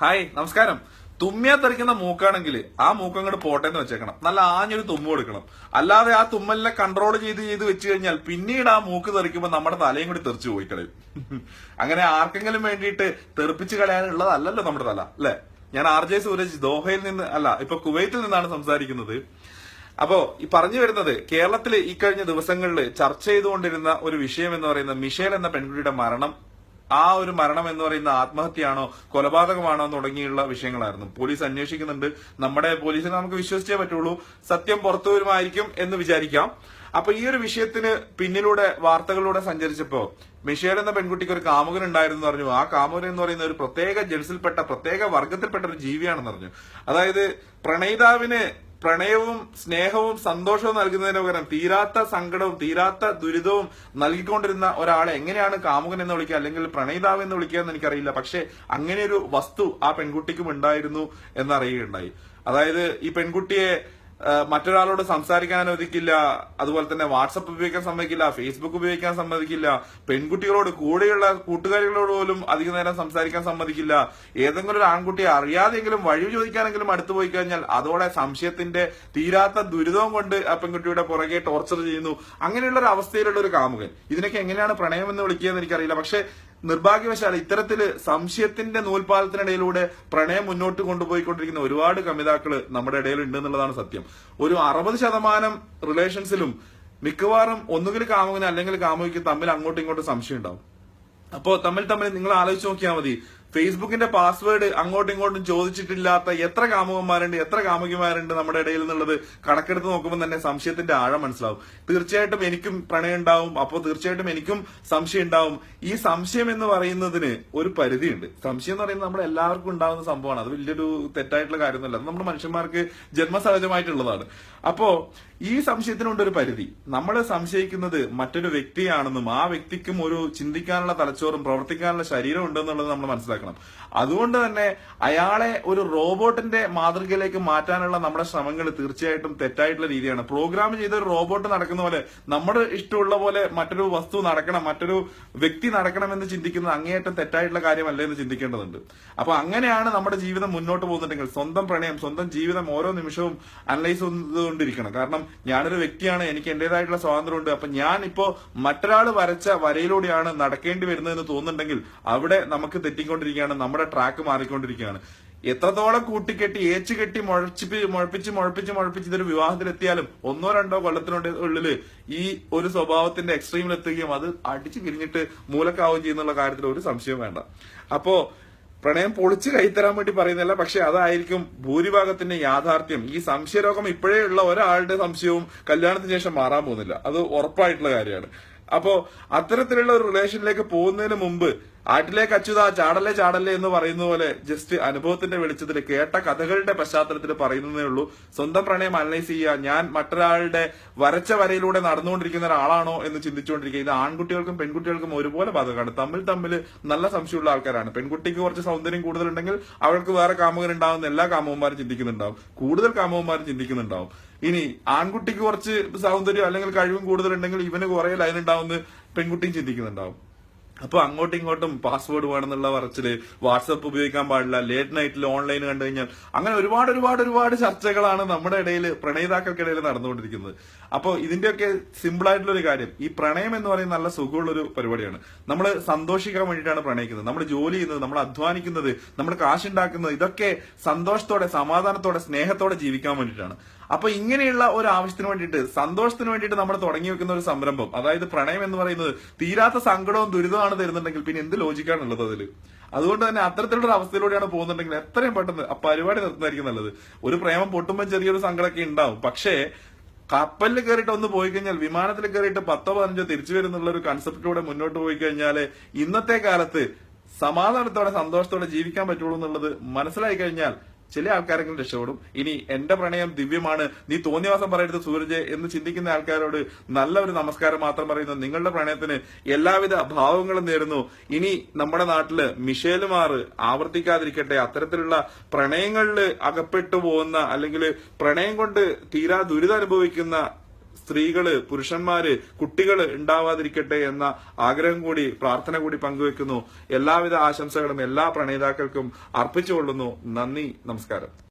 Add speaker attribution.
Speaker 1: Hi, നമസ്കാരം. തുമ്മിയാ തെറിക്കുന്ന മൂക്കാണെങ്കിൽ ആ മൂക്ക് അങ്ങോട്ട് പോട്ടെന്ന് വെച്ചേക്കണം. നല്ല ആഞ്ഞൊരു തുമ്മ കൊടുക്കണം. അല്ലാതെ ആ തുമ്മലിനെ കൺട്രോൾ ചെയ്ത് വെച്ച് കഴിഞ്ഞാൽ പിന്നീട് ആ മൂക്ക് തെറിക്കുമ്പോൾ നമ്മുടെ തലയും കൂടി തെറിച്ചു പോയി കളയും. അങ്ങനെ ആർക്കെങ്കിലും വേണ്ടിയിട്ട് തെറിപ്പിച്ച് കളയാനുള്ളതല്ലല്ലോ നമ്മുടെ തല, അല്ലെ? ഞാൻ RJ സൂരജ് ദോഹയിൽ നിന്ന് ഇപ്പൊ കുവൈത്തിൽ നിന്നാണ് സംസാരിക്കുന്നത്. അപ്പോ ഈ പറഞ്ഞു വരുന്നത്, കേരളത്തിൽ ഈ കഴിഞ്ഞ ദിവസങ്ങളിൽ ചർച്ച ചെയ്തുകൊണ്ടിരുന്ന ഒരു വിഷയം എന്ന് പറയുന്നത് മിഷേൽ എന്ന പെൺകുട്ടിയുടെ മരണം. ആ ഒരു മരണം എന്ന് പറയുന്ന ആത്മഹത്യയാണോ കൊലപാതകമാണോ തുടങ്ങിയുള്ള വിഷയങ്ങളായിരുന്നു. പോലീസ് അന്വേഷിക്കുന്നുണ്ട്. നമ്മുടെ പോലീസിനെ നമുക്ക് വിശ്വസിച്ചേ പറ്റുള്ളൂ. സത്യം പുറത്തു വരുമായിരിക്കും എന്ന് വിചാരിക്കാം. അപ്പൊ ഈ ഒരു വിഷയത്തിന് പിന്നിലൂടെ വാർത്തകളിലൂടെ സഞ്ചരിച്ചപ്പോ മിഷേൽ എന്ന പെൺകുട്ടിക്ക് ഒരു കാമുകൻ ഉണ്ടായിരുന്നു പറഞ്ഞു. ആ കാമുകൻ എന്ന് പറയുന്ന ഒരു പ്രത്യേക ജൻസിൽപ്പെട്ട പ്രത്യേക വർഗത്തിൽപ്പെട്ട ഒരു ജീവിയാണെന്ന് പറഞ്ഞു. അതായത് പ്രണയിതാവിന് പ്രണയവും സ്നേഹവും സന്തോഷവും നൽകുന്നതിന് പകരം തീരാത്ത സങ്കടവും തീരാത്ത ദുരിതവും നൽകിക്കൊണ്ടിരുന്ന ഒരാളെ എങ്ങനെയാണ് കാമുകൻ എന്ന് വിളിക്കുക, അല്ലെങ്കിൽ പ്രണയിതാവ് എന്ന് വിളിക്കുക എന്ന് എനിക്കറിയില്ല. പക്ഷെ അങ്ങനെ ഒരു വസ്തു ആ പെൺകുട്ടിക്കും ഉണ്ടായിരുന്നു എന്നറിയുകയുണ്ടായി. അതായത് ഈ പെൺകുട്ടിയെ മറ്റൊരാളോട് സംസാരിക്കാൻ അനുവദിക്കില്ല, അതുപോലെ തന്നെ വാട്സപ്പ് ഉപയോഗിക്കാൻ സമ്മതിക്കില്ല, ഫേസ്ബുക്ക് ഉപയോഗിക്കാൻ സമ്മതിക്കില്ല, പെൺകുട്ടികളോട് കൂടെയുള്ള കൂട്ടുകാരികളോട് പോലും അധിക നേരം സംസാരിക്കാൻ സമ്മതിക്കില്ല. ഏതെങ്കിലും ഒരു ആൺകുട്ടിയെ അറിയാതെങ്കിലും വഴി ചോദിക്കാനെങ്കിലും അടുത്തു പോയി കഴിഞ്ഞാൽ അതോടെ സംശയത്തിന്റെ തീരാത്ത ദുരിതവും കൊണ്ട് ആ പെൺകുട്ടിയുടെ പുറകെ ടോർച്ചർ ചെയ്യുന്നു. അങ്ങനെയുള്ള ഒരു അവസ്ഥയിലുള്ള ഒരു കാമുകൻ. ഇതിനൊക്കെ എങ്ങനെയാണ് പ്രണയം എന്ന് വിളിക്കുക എന്ന് എനിക്കറിയില്ല. പക്ഷെ നിർഭാഗ്യവശാൽ ഇത്തരത്തില് സംശയത്തിന്റെ നൂൽപാലത്തിനിടയിലൂടെ പ്രണയം മുന്നോട്ട് കൊണ്ടുപോയിക്കൊണ്ടിരിക്കുന്ന ഒരുപാട് കമിതാക്കള് നമ്മുടെ ഇടയിൽ ഉണ്ട് എന്നുള്ളതാണ് സത്യം. ഒരു 60% റിലേഷൻസിലും മിക്കവാറും ഒന്നുകിൽ കാമുകന് അല്ലെങ്കിൽ കാമുകിക്ക് തമ്മിൽ അങ്ങോട്ടും ഇങ്ങോട്ടും സംശയം ഉണ്ടാവും. അപ്പോ തമ്മിൽ നിങ്ങൾ ആലോചിച്ച് നോക്കിയാൽ മതി. ഫേസ്ബുക്കിന്റെ പാസ്വേഡ് അങ്ങോട്ടും ഇങ്ങോട്ടും ചോദിച്ചിട്ടില്ലാത്ത എത്ര കാമുകന്മാരുണ്ട്, എത്ര കാമുകിമാരുണ്ട് നമ്മുടെ ഇടയിൽ എന്നുള്ളത് കണക്കെടുത്ത് നോക്കുമ്പോൾ തന്നെ സംശയത്തിന്റെ ആഴം മനസ്സിലാവും. തീർച്ചയായിട്ടും എനിക്കും പ്രണയം ഉണ്ടാവും, അപ്പോൾ തീർച്ചയായിട്ടും എനിക്കും സംശയം ഉണ്ടാവും. ഈ സംശയം എന്ന് പറയുന്നതിന് ഒരു പരിധിയുണ്ട്. സംശയം എന്ന് പറയുന്നത് നമ്മുടെ എല്ലാവർക്കും ഉണ്ടാവുന്ന സംഭവമാണ്. അത് വലിയൊരു തെറ്റായിട്ടുള്ള കാര്യമൊന്നുമല്ല. അത് നമ്മുടെ മനുഷ്യന്മാർക്ക് ജന്മസഹജമായിട്ടുള്ളതാണ്. അപ്പോ ഈ സംശയത്തിനുണ്ട് ഒരു പരിധി. നമ്മൾ സംശയിക്കുന്നത് മറ്റൊരു വ്യക്തിയാണെന്നും ആ വ്യക്തിക്കും ഒരു ചിന്തിക്കാനുള്ള തലച്ചോറും പ്രവർത്തിക്കാനുള്ള ശരീരം ഉണ്ടെന്നുള്ളത് നമ്മൾ മനസ്സിലാക്കണം. അതുകൊണ്ട് തന്നെ അയാളെ ഒരു റോബോട്ടിന്റെ മാതൃകയിലേക്ക് മാറ്റാനുള്ള നമ്മുടെ ശ്രമങ്ങൾ തീർച്ചയായിട്ടും തെറ്റായിട്ടുള്ള രീതിയാണ്. പ്രോഗ്രാം ചെയ്ത ഒരു റോബോട്ട് നടക്കുന്ന പോലെ നമ്മുടെ ഇഷ്ടമുള്ള പോലെ മറ്റൊരു വസ്തു നടക്കണം, മറ്റൊരു വ്യക്തി നടക്കണമെന്ന് ചിന്തിക്കുന്നത് അങ്ങേയറ്റം തെറ്റായിട്ടുള്ള കാര്യമല്ല എന്ന് ചിന്തിക്കേണ്ടതുണ്ട്. അപ്പൊ അങ്ങനെയാണ് നമ്മുടെ ജീവിതം മുന്നോട്ട് പോകുന്നുണ്ടെങ്കിൽ സ്വന്തം പ്രണയം, സ്വന്തം ജീവിതം ഓരോ നിമിഷവും അനലൈസ് ചെയ്തുകൊണ്ടിരിക്കണം. കാരണം ഞാനൊരു വ്യക്തിയാണ്, എനിക്ക് എന്റേതായിട്ടുള്ള സ്വാതന്ത്ര്യമുണ്ട്. അപ്പൊ ഞാൻ ഇപ്പോ മറ്റൊരാൾ വരച്ച വരയിലൂടെയാണ് നടക്കേണ്ടി വരുന്നതെന്ന് തോന്നുന്നുണ്ടെങ്കിൽ അവിടെ നമുക്ക് തെറ്റിക്കൊണ്ടിരിക്കുകയാണ്, നമ്മുടെ ട്രാക്ക് മാറിക്കൊണ്ടിരിക്കുകയാണ്. എത്രത്തോളം കൂട്ടിക്കെട്ടി ഏച്ചുകെട്ടി മുഴപ്പിച്ച് ഇതൊരു വിവാഹത്തിലെത്തിയാലും 1-2 കൊല്ലത്തിനുള്ളില് ഈ ഒരു സ്വഭാവത്തിന്റെ എക്സ്ട്രീമിലെത്തുകയും അത് അടിച്ചു പിരിഞ്ഞിട്ട് മൂലക്കാവുകയും ചെയ്യുന്നുള്ള കാര്യത്തിൽ ഒരു സംശയവും വേണ്ട. അപ്പോ പ്രണയം പൊളിച്ച് കൈത്തരാൻ വേണ്ടി പറയുന്നില്ല, പക്ഷെ അതായിരിക്കും ഭൂരിഭാഗത്തിന്റെ യാഥാർത്ഥ്യം. ഈ സംശയരോഗം ഇപ്പോഴേ ഉള്ള ഒരാളുടെ സംശയവും കല്യാണത്തിന് ശേഷം മാറാൻ പോകുന്നില്ല. അത് ഉറപ്പായിട്ടുള്ള കാര്യമാണ്. അപ്പോ അത്തരത്തിലുള്ള ഒരു റിലേഷനിലേക്ക് പോകുന്നതിന് മുമ്പ് ആട്ടിലേക്ക് അച്യുതാ ചാടല്ലേ എന്ന് പറയുന്ന പോലെ ജസ്റ്റ് അനുഭവത്തിന്റെ വെളിച്ചത്തിൽ കേട്ട കഥകളുടെ പശ്ചാത്തലത്തിൽ പറയുന്നതേ ഉള്ളൂ. സ്വന്തം പ്രണയം അനലൈസ് ചെയ്യുക. ഞാൻ മറ്റൊരാളുടെ വരച്ച വരയിലൂടെ നടന്നുകൊണ്ടിരിക്കുന്ന ഒരാളാണോ എന്ന് ചിന്തിച്ചുകൊണ്ടിരിക്കുക. ഇത് ആൺകുട്ടികൾക്കും പെൺകുട്ടികൾക്കും ഒരുപോലെ ബാധകമാണ്. തമ്മിൽ നല്ല സംശയമുള്ള ആൾക്കാരാണ്. പെൺകുട്ടിക്ക് കുറച്ച് സൗന്ദര്യം കൂടുതലുണ്ടെങ്കിൽ അവൾക്ക് വേറെ കാമുകൻ ഉണ്ടാവുന്ന എല്ലാ കാമുകന്മാരും ചിന്തിക്കുന്നുണ്ടാവും, കൂടുതൽ കാമുകന്മാരും ചിന്തിക്കുന്നുണ്ടാവും. ഇനി ആൺകുട്ടിക്ക് കുറച്ച് സൗന്ദര്യം അല്ലെങ്കിൽ കഴിവും കൂടുതലുണ്ടെങ്കിൽ ഇവന് കുറെ ലൈൻ ഉണ്ടാവുമെന്ന് പെൺകുട്ടിയും ചിന്തിക്കുന്നുണ്ടാവും. അപ്പൊ അങ്ങോട്ടും ഇങ്ങോട്ടും പാസ്വേഡ് വേണമെന്നുള്ള പറച്ചില്, വാട്സപ്പ് ഉപയോഗിക്കാൻ പാടില്ല, ലേറ്റ് നൈറ്റിൽ ഓൺലൈൻ കണ്ടു കഴിഞ്ഞാൽ, അങ്ങനെ ഒരുപാട് ചർച്ചകളാണ് നമ്മുടെ ഇടയിൽ പ്രണയിതാക്കൾക്കിടയിൽ നടന്നുകൊണ്ടിരിക്കുന്നത്. അപ്പൊ ഇതിന്റെയൊക്കെ സിമ്പിൾ ആയിട്ടുള്ള ഒരു കാര്യം, ഈ പ്രണയം എന്ന് പറയുന്നത് നല്ല സുഖമുള്ളൊരു പരിപാടിയാണ്. നമ്മൾ സന്തോഷിക്കാൻ വേണ്ടിയിട്ടാണ് പ്രണയിക്കുന്നത്. നമ്മൾ ജോലി ചെയ്യുന്നത്, നമ്മൾ അധ്വാനിക്കുന്നത്, നമ്മൾ കാശുണ്ടാക്കുന്നത്, ഇതൊക്കെ സന്തോഷത്തോടെ, സമാധാനത്തോടെ, സ്നേഹത്തോടെ ജീവിക്കാൻ വേണ്ടിയിട്ടാണ്. അപ്പൊ ഇങ്ങനെയുള്ള ഒരു ആവശ്യത്തിന് വേണ്ടിയിട്ട്, സന്തോഷത്തിന് വേണ്ടിയിട്ട് നമ്മൾ തുടങ്ങി വെക്കുന്ന ഒരു സംരംഭം, അതായത് പ്രണയം എന്ന് പറയുന്നത് തീരാത്ത സങ്കടവും ദുരിതമാണ് തരുന്നുണ്ടെങ്കിൽ പിന്നെ എന്ത് ലോജിക്കാണുള്ളത് അതിൽ? അതുകൊണ്ട് തന്നെ അത്തരത്തിലുള്ള ഒരു അവസ്ഥയിലൂടെയാണ് പോകുന്നുണ്ടെങ്കിൽ എത്രയും പെട്ടെന്ന് ആ പരിപാടി നിർത്തുന്നതായിരിക്കും നല്ലത്. ഒരു പ്രേമം പൊട്ടുമ്പോൾ ചെറിയൊരു സങ്കടമൊക്കെ ഉണ്ടാവും, പക്ഷേ കപ്പലിൽ കയറിയിട്ട് ഒന്ന് പോയി കഴിഞ്ഞാൽ, വിമാനത്തിൽ കയറിയിട്ട് 10-15 തിരിച്ചു വരുന്നുള്ള ഒരു കൺസെപ്റ്റിലൂടെ മുന്നോട്ട് പോയി കഴിഞ്ഞാല് ഇന്നത്തെ കാലത്ത് സമാധാനത്തോടെ സന്തോഷത്തോടെ ജീവിക്കാൻ പറ്റുള്ളൂ എന്നുള്ളത് മനസ്സിലായി കഴിഞ്ഞാൽ ചില ആൾക്കാരെങ്കിലും രക്ഷപ്പെടും. ഇനി എന്റെ പ്രണയം ദിവ്യമാണ്, നീ തോന്നിയവാസം പറയരുത് സൂരജ് എന്ന് ചിന്തിക്കുന്ന ആൾക്കാരോട് നല്ല ഒരു നമസ്കാരം മാത്രം പറയുന്നു. നിങ്ങളുടെ പ്രണയത്തിന് എല്ലാവിധ ഭാവങ്ങളും നേരുന്നു. ഇനി നമ്മുടെ നാട്ടില് മിഷേലുമാർ ആവർത്തിക്കാതിരിക്കട്ടെ. അത്തരത്തിലുള്ള പ്രണയങ്ങളിൽ അകപ്പെട്ടു പോകുന്ന അല്ലെങ്കിൽ പ്രണയം കൊണ്ട് തീരാ ദുരിതം അനുഭവിക്കുന്ന സ്ത്രീകള്, പുരുഷന്മാര്, കുട്ടികള് ഉണ്ടാവാതിരിക്കട്ടെ എന്ന ആഗ്രഹം കൂടി, പ്രാർത്ഥന കൂടി പങ്കുവെക്കുന്നു. എല്ലാവിധ ആശംസകളും എല്ലാ പ്രണയിതാക്കൾക്കും അർപ്പിച്ചുകൊള്ളുന്നു. നന്ദി, നമസ്കാരം.